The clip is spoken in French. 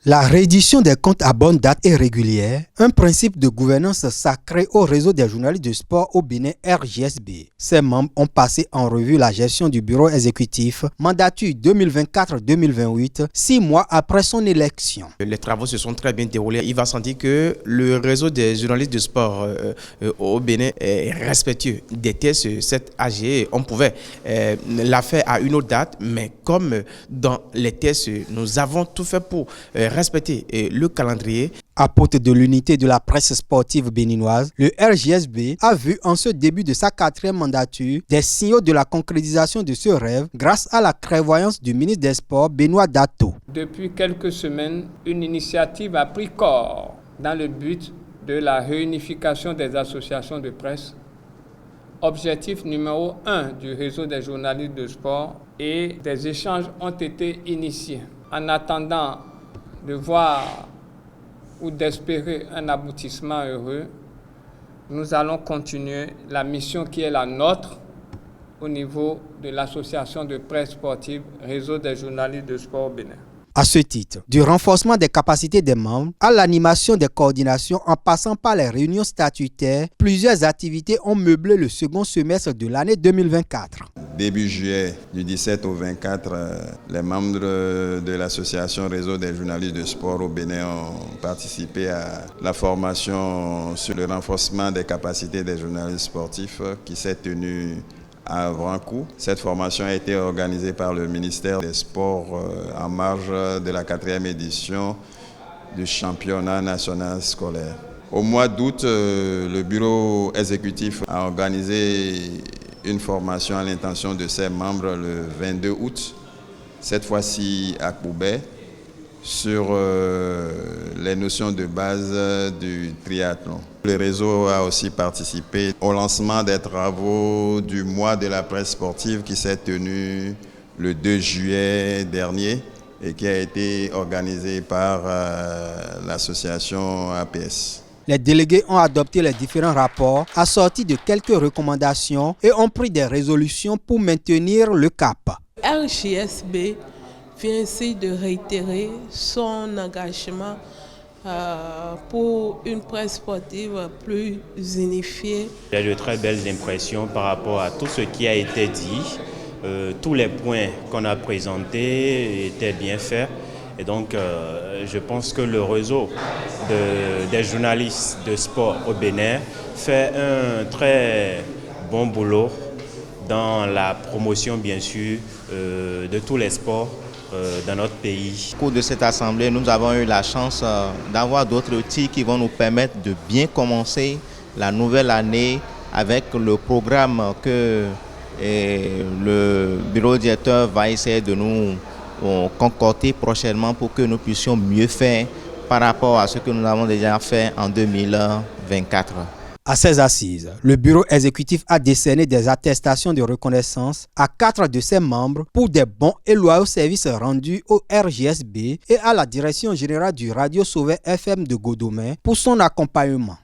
La reddition des comptes à bonne date et régulière, un principe de gouvernance sacré au réseau des journalistes de sport au Bénin RJSB. Ses membres ont passé en revue la gestion du bureau exécutif, mandature 2024-2028, 6 mois après son élection. Les travaux se sont très bien déroulés. Il va sentir que le réseau des journalistes de sport au Bénin est respectueux des tests. Cette AG, on pouvait la faire à une autre date, mais comme dans les tests, nous avons tout fait pour respecter le calendrier. Apôtre de l'unité de la presse sportive béninoise, le RJSB a vu en ce début de sa 4e mandature des signaux de la concrétisation de ce rêve grâce à la clairvoyance du ministre des Sports, Benoît Dato. Depuis quelques semaines, une initiative a pris corps dans le but de la réunification des associations de presse. Objectif numéro 1 du réseau des journalistes de sport, et des échanges ont été initiés. En attendant de voir ou d'espérer un aboutissement heureux, nous allons continuer la mission qui est la nôtre au niveau de l'association de presse sportive Réseau des journalistes de sport au Bénin. À ce titre, du renforcement des capacités des membres à l'animation des coordinations en passant par les réunions statutaires, plusieurs activités ont meublé le second semestre de l'année 2024. Début juillet, du 17 au 24, les membres de l'association Réseau des journalistes de sport au Bénin ont participé à la formation sur le renforcement des capacités des journalistes sportifs qui s'est tenue à Vrancou. Cette formation a été organisée par le ministère des Sports en marge de la 4e édition du championnat national scolaire. Au mois d'août, le bureau exécutif a organisé une formation à l'intention de ses membres le 22 août, cette fois-ci à Koubé, sur les notions de base du triathlon. Le réseau a aussi participé au lancement des travaux du mois de la presse sportive qui s'est tenu le 2 juillet dernier et qui a été organisé par l'association APS. Les délégués ont adopté les différents rapports, assortis de quelques recommandations et ont pris des résolutions pour maintenir le cap. RJSB vient ainsi de réitérer son engagement pour une presse sportive plus unifiée. J'ai de très belles impressions par rapport à tout ce qui a été dit. Tous les points qu'on a présentés étaient bien faits. Et donc, je pense que le réseau des journalistes de sport au Bénin fait un très bon boulot dans la promotion, bien sûr, de tous les sports dans notre pays. Au cours de cette assemblée, nous avons eu la chance d'avoir d'autres outils qui vont nous permettre de bien commencer la nouvelle année avec le programme que le bureau directeur va essayer de nous concocter prochainement pour que nous puissions mieux faire par rapport à ce que nous avons déjà fait en 2024. À ces assises, le bureau exécutif a décerné des attestations de reconnaissance à 4 de ses membres pour des bons et loyaux services rendus au RJSB et à la direction générale du Radio Sauvé FM de Godomé pour son accompagnement.